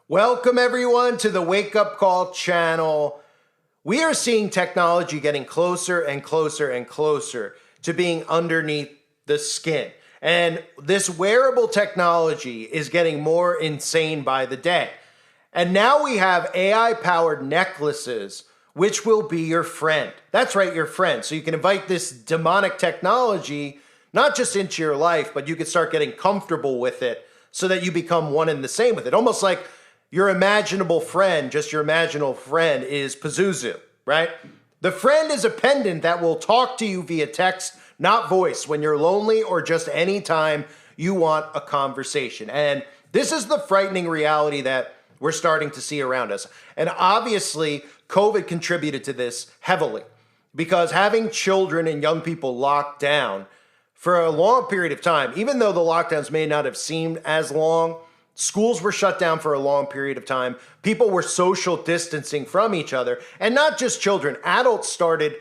Welcome everyone to the Wake Up Call channel. We are seeing technology getting closer and closer and closer to being underneath the skin. And this wearable technology is getting more insane by the day. And now we have AI-powered necklaces, which will be your friend. That's right, your friend. So you can invite this demonic technology not just into your life, but you can start getting comfortable with it so that you become one and the same with it. Almost like your imaginable friend, just your imaginable friend is Pazuzu, right? The friend is a pendant that will talk to you via text, not voice, when you're lonely or just any time you want a conversation. And this is the frightening reality that we're starting to see around us. And obviously, COVID contributed to this heavily because having children and young people locked down for a long period of time, even though the lockdowns may not have seemed as long, schools were shut down for a long period of time. People were social distancing from each other. And not just children, adults started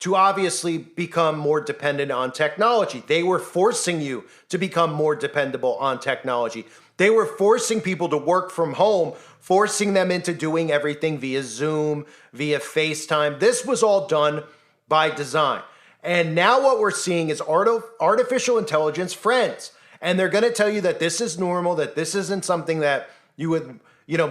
to obviously become more dependent on technology. They were forcing you to become more dependable on technology. They were forcing people to work from home, forcing them into doing everything via Zoom, via FaceTime. This was all done by design. And now what we're seeing is artificial intelligence friends. And they're going to tell you that this is normal, that this isn't something that you would,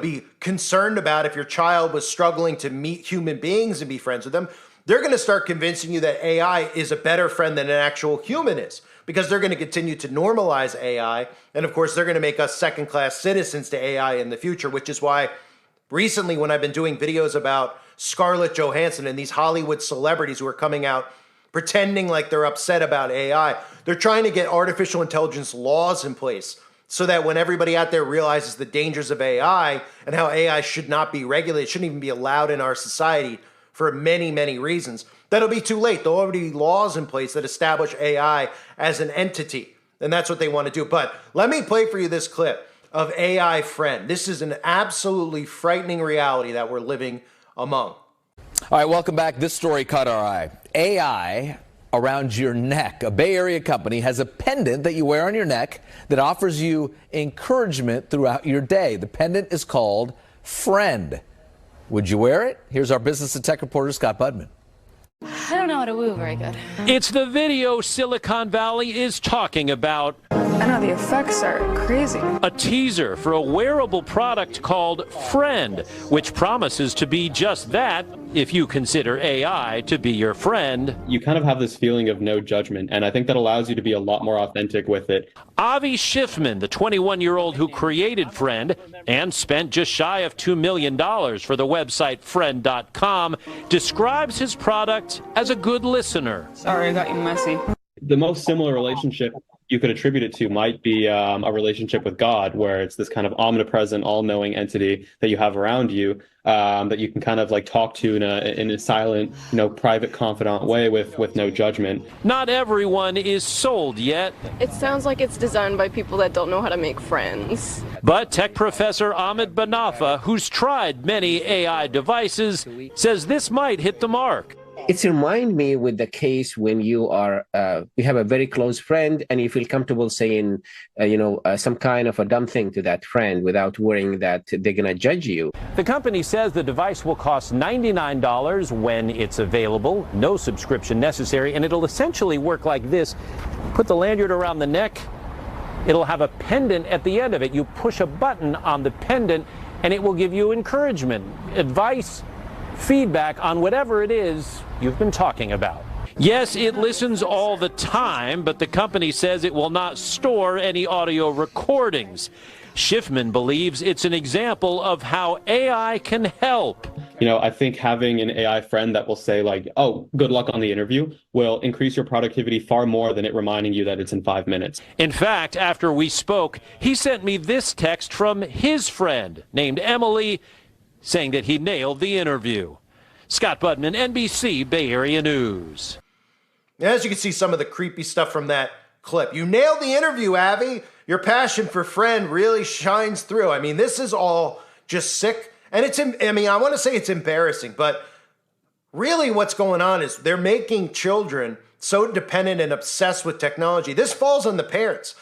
be concerned about if your child was struggling to meet human beings and be friends with them. They're going to start convincing you that AI is a better friend than an actual human is, because they're going to continue to normalize AI. And of course, they're going to make us second-class citizens to AI in the future, which is why recently when I've been doing videos about Scarlett Johansson and these Hollywood celebrities who are coming out pretending like they're upset about AI, they're trying to get artificial intelligence laws in place so that when everybody out there realizes the dangers of AI and how AI should not be regulated, shouldn't even be allowed in our society for many, many reasons, that'll be too late. There'll already be laws in place that establish AI as an entity, and that's what they want to do. But let me play for you this clip of AI friend. This is an absolutely frightening reality that we're living among. All right, welcome back. This story caught our eye. AI around your neck. A Bay Area company has a pendant that you wear on your neck that offers you encouragement throughout your day. The pendant is called Friend. Would you wear it? Here's our business and tech reporter, Scott Budman. I don't know how to woo very good. It's the video Silicon Valley is talking about. I know, the effects are crazy. A teaser for a wearable product called Friend, which promises to be just that if you consider AI to be your friend. You kind of have this feeling of no judgment, and I think that allows you to be a lot more authentic with it. Avi Schiffman, the 21-year-old who created Friend and spent just shy of $2 million for the website friend.com, describes his product as a good listener. Sorry, I got you messy. The most similar relationship you could attribute it to might be a relationship with God, where it's this kind of omnipresent, all-knowing entity that you have around you that you can kind of like talk to in a silent, private, confidant way with no judgment. Not everyone is sold yet. It sounds like it's designed by people that don't know how to make friends. But tech professor Ahmed Banafa, who's tried many AI devices, says this might hit the mark. It's remind me with the case when you are, you have a very close friend and you feel comfortable saying, some kind of a dumb thing to that friend without worrying that they're going to judge you. The company says the device will cost $99 when it's available, no subscription necessary, and it'll essentially work like this. Put the lanyard around the neck. It'll have a pendant at the end of it. You push a button on the pendant and it will give you encouragement, advice, feedback on whatever it is you've been talking about. Yes, it listens all the time, but the company says it will not store any audio recordings. Schiffman believes it's an example of how AI can help. I think having an AI friend that will say like, oh, good luck on the interview will increase your productivity far more than it reminding you that it's in 5 minutes. In fact, after we spoke, he sent me this text from his friend named Emily, saying that he nailed the interview. Scott Budman, NBC Bay Area News. As you can see some of the creepy stuff from that clip. You nailed the interview, Avi. Your passion for Friend really shines through. I mean, this is all just sick. And I want to say it's embarrassing, but really what's going on is they're making children so dependent and obsessed with technology. This falls on the parents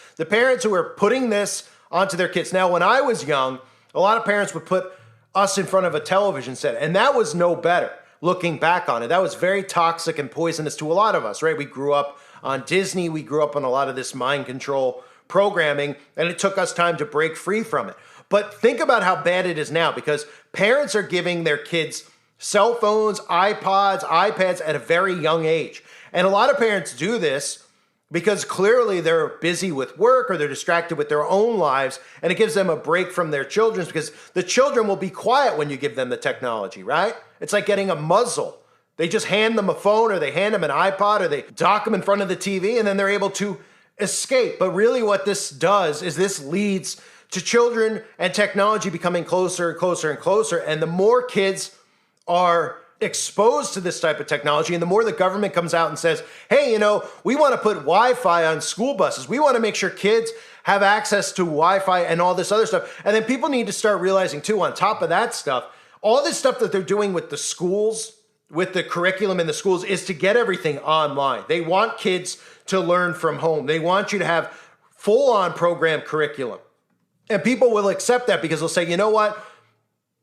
who are putting this onto their kids. Now, when I was young, a lot of parents would put us in front of a television set, and that was no better. Looking back on it, that was very toxic and poisonous to a lot of us, right? We grew up on Disney, we grew up on a lot of this mind control programming, and it took us time to break free from it. But think about how bad it is now, because parents are giving their kids cell phones, iPods, iPads at a very young age. And a lot of parents do this because clearly they're busy with work or they're distracted with their own lives, and it gives them a break from their children, because the children will be quiet when you give them the technology, right? It's like getting a muzzle. They just hand them a phone, or they hand them an iPod, or they dock them in front of the TV, and then they're able to escape. But really what this does is this leads to children and technology becoming closer and closer and closer. And the more kids are exposed to this type of technology, and the more the government comes out and says, hey, we want to put Wi-Fi on school buses. We want to make sure kids have access to Wi-Fi and all this other stuff. And then people need to start realizing too, on top of that stuff, all this stuff that they're doing with the schools, with the curriculum in the schools, is to get everything online. They want kids to learn from home. They want you to have full-on program curriculum. And people will accept that because they'll say, you know what?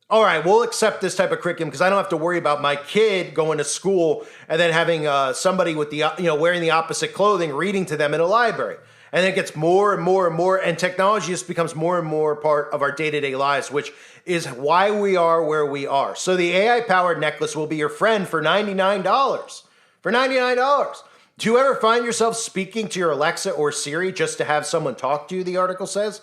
All right, we'll accept this type of curriculum because I don't have to worry about my kid going to school and then having somebody with the wearing the opposite clothing reading to them in a library. And then it gets more and more and more, and technology just becomes more and more part of our day-to-day lives, which is why we are where we are. So the AI-powered necklace will be your friend for $99. For $99. Do you ever find yourself speaking to your Alexa or Siri just to have someone talk to you, the article says?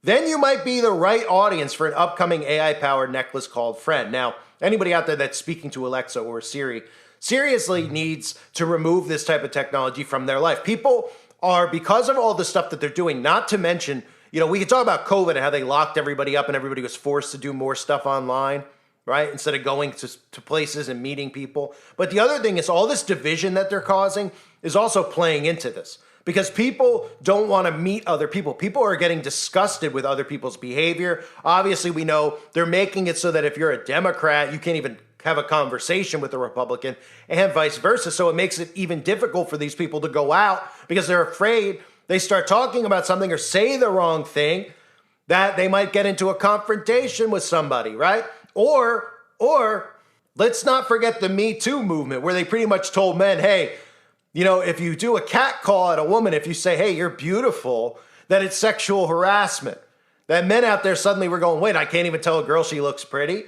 Then you might be the right audience for an upcoming AI-powered necklace called Friend. Now, anybody out there that's speaking to Alexa or Siri seriously needs to remove this type of technology from their life. People are, because of all the stuff that they're doing, not to mention, we can talk about COVID and how they locked everybody up and everybody was forced to do more stuff online, right? Instead of going to places and meeting people. But the other thing is all this division that they're causing is also playing into this. Because people don't want to meet other people. People are getting disgusted with other people's behavior. Obviously, we know they're making it so that if you're a Democrat, you can't even have a conversation with a Republican, and vice versa. So it makes it even difficult for these people to go out because they're afraid they start talking about something or say the wrong thing that they might get into a confrontation with somebody, right? Or let's not forget the Me Too movement, where they pretty much told men, hey, if you do a cat call at a woman, if you say, hey, you're beautiful, that it's sexual harassment. That men out there suddenly were going, wait, I can't even tell a girl she looks pretty.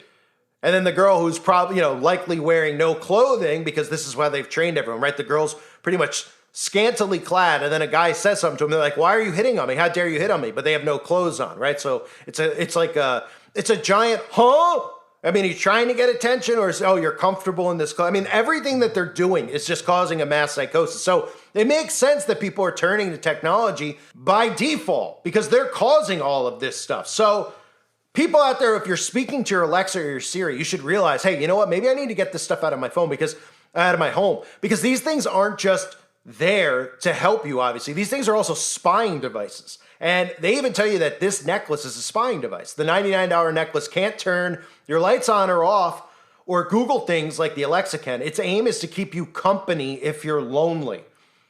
And then the girl who's probably, likely wearing no clothing, because this is why they've trained everyone, right? The girl's pretty much scantily clad, and then a guy says something to him. They're like, why are you hitting on me? How dare you hit on me? But they have no clothes on, right? So it's a giant, huh? I mean, he's trying to get attention, or you're comfortable in this. I mean, everything that they're doing is just causing a mass psychosis. So it makes sense that people are turning to technology by default because they're causing all of this stuff. So people out there, if you're speaking to your Alexa or your Siri, you should realize, hey, you know what? Maybe I need to get this stuff out of my phone, out of my home, because these things aren't just there to help you, obviously. These things are also spying devices. And they even tell you that this necklace is a spying device. The $99 necklace can't turn your lights on or off or Google things like the Alexa can. Its aim is to keep you company if you're lonely.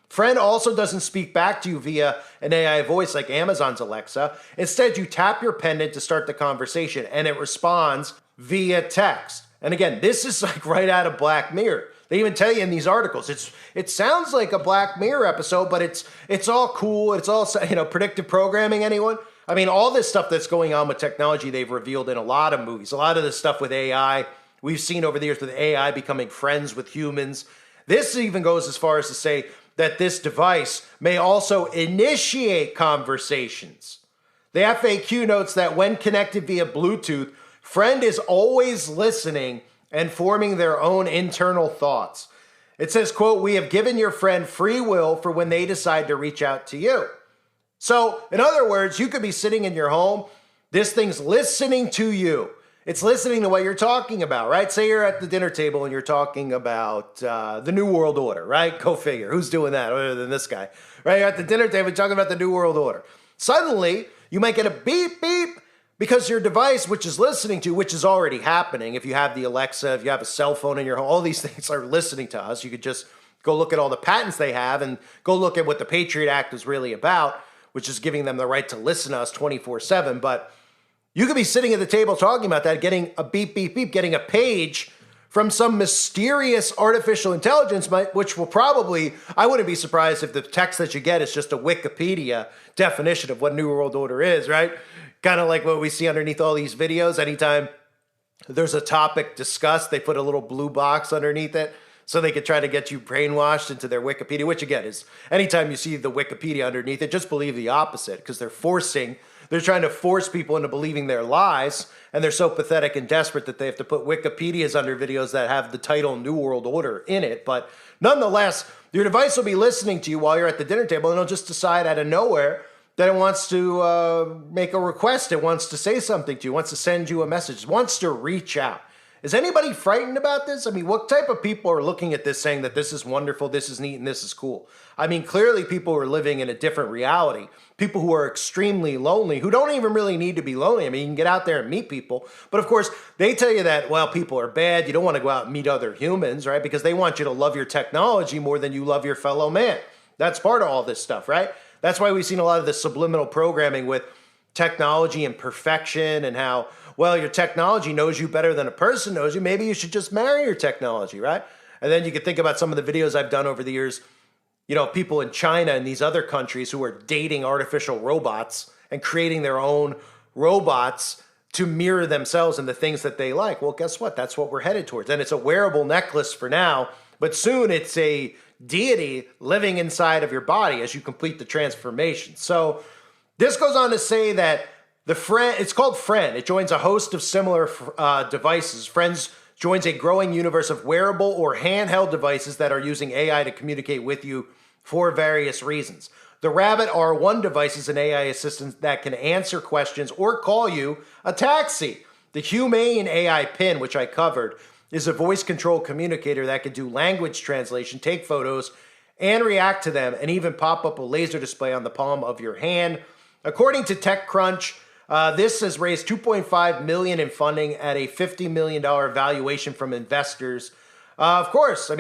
Friend also doesn't speak back to you via an AI voice like Amazon's Alexa. Instead, you tap your pendant to start the conversation, and it responds via text. And again, this is like right out of Black Mirror. They even tell you in these articles, it sounds like a Black Mirror episode, but it's all cool. It's all, predictive programming, anyone? I mean, all this stuff that's going on with technology, they've revealed in a lot of movies. A lot of this stuff with AI, we've seen over the years with AI becoming friends with humans. This even goes as far as to say that this device may also initiate conversations. The FAQ notes that when connected via Bluetooth, Friend is always listening and forming their own internal thoughts. It says, quote, we have given your friend free will for when they decide to reach out to you. So, in other words, you could be sitting in your home, this thing's listening to you. It's listening to what you're talking about, right? Say you're at the dinner table and you're talking about the New World Order, right? Go figure. Who's doing that other than this guy? Right? You're at the dinner table talking about the New World Order. Suddenly, you might get a beep, beep, because your device, which is listening to, which is already happening, if you have the Alexa, if you have a cell phone in your home, all these things are listening to us. You could just go look at all the patents they have and go look at what the Patriot Act is really about, which is giving them the right to listen to us 24/7. But You could be sitting at the table talking about that, getting a beep, beep, beep, getting a page from some mysterious artificial intelligence, which will probably, I wouldn't be surprised if the text that you get is just a Wikipedia definition of what New World Order is, right? Kind of like what we see underneath all these videos. Anytime there's a topic discussed, they put a little blue box underneath it so they could try to get you brainwashed into their Wikipedia, which again is anytime you see the Wikipedia underneath it, just believe the opposite, because they're trying to force people into believing their lies, and they're so pathetic and desperate that they have to put Wikipedias under videos that have the title New World Order in it. But nonetheless, your device will be listening to you while you're at the dinner table, and it'll just decide out of nowhere that it wants to make a request, it wants to say something to you, wants to send you a message, wants to reach out. Is anybody frightened about this? I mean, what type of people are looking at this saying that this is wonderful, this is neat, and this is cool? I mean, clearly people are living in a different reality. People who are extremely lonely, who don't even really need to be lonely. I mean, you can get out there and meet people. But of course, they tell you that, well, people are bad. You don't want to go out and meet other humans, right? Because they want you to love your technology more than you love your fellow man. That's part of all this stuff, right? That's why we've seen a lot of the subliminal programming with technology and perfection and how, well, your technology knows you better than a person knows you. Maybe you should just marry your technology, right? And then you could think about some of the videos I've done over the years, you know, people in China and these other countries who are dating artificial robots and creating their own robots to mirror themselves and the things that they like. Well, guess what? That's what we're headed towards. And it's a wearable necklace for now, but soon it's a deity living inside of your body as you complete the transformation. So this goes on to say that the Friend, it's called Friend. It joins a host of similar devices. Friends joins a growing universe of wearable or handheld devices that are using AI to communicate with you for various reasons. The Rabbit R1 device is an AI assistant that can answer questions or call you a taxi. The Humane AI Pin, which I covered, is a voice control communicator that can do language translation, take photos, and react to them, and even pop up a laser display on the palm of your hand. According to TechCrunch, this has raised $2.5 million in funding at a $50 million valuation from investors. Of course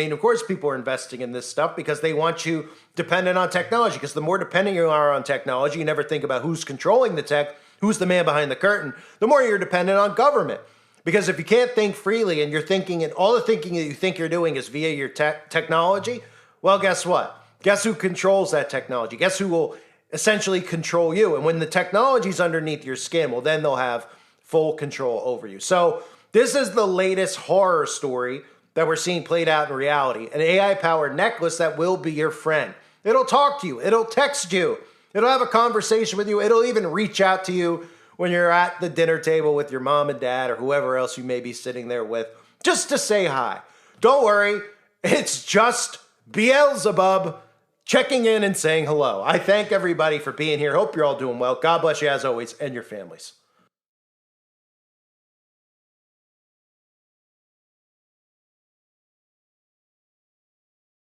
people are investing in this stuff because they want you dependent on technology, because the more dependent you are on technology, you never think about who's controlling the tech, who's the man behind the curtain, the more you're dependent on government. Because if you can't think freely and you're thinking, and all the thinking that you think you're doing is via your technology, well, guess what? Guess who controls that technology? Guess who will essentially control you? And when the technology's underneath your skin, well, then they'll have full control over you. So this is the latest horror story that we're seeing played out in reality. An AI-powered necklace that will be your friend. It'll talk to you. It'll text you. It'll have a conversation with you. It'll even reach out to you when you're at the dinner table with your mom and dad or whoever else you may be sitting there with, just to say hi. Don't worry, it's just Beelzebub checking in and saying hello. I thank everybody for being here. Hope you're all doing well. God bless you as always and your families.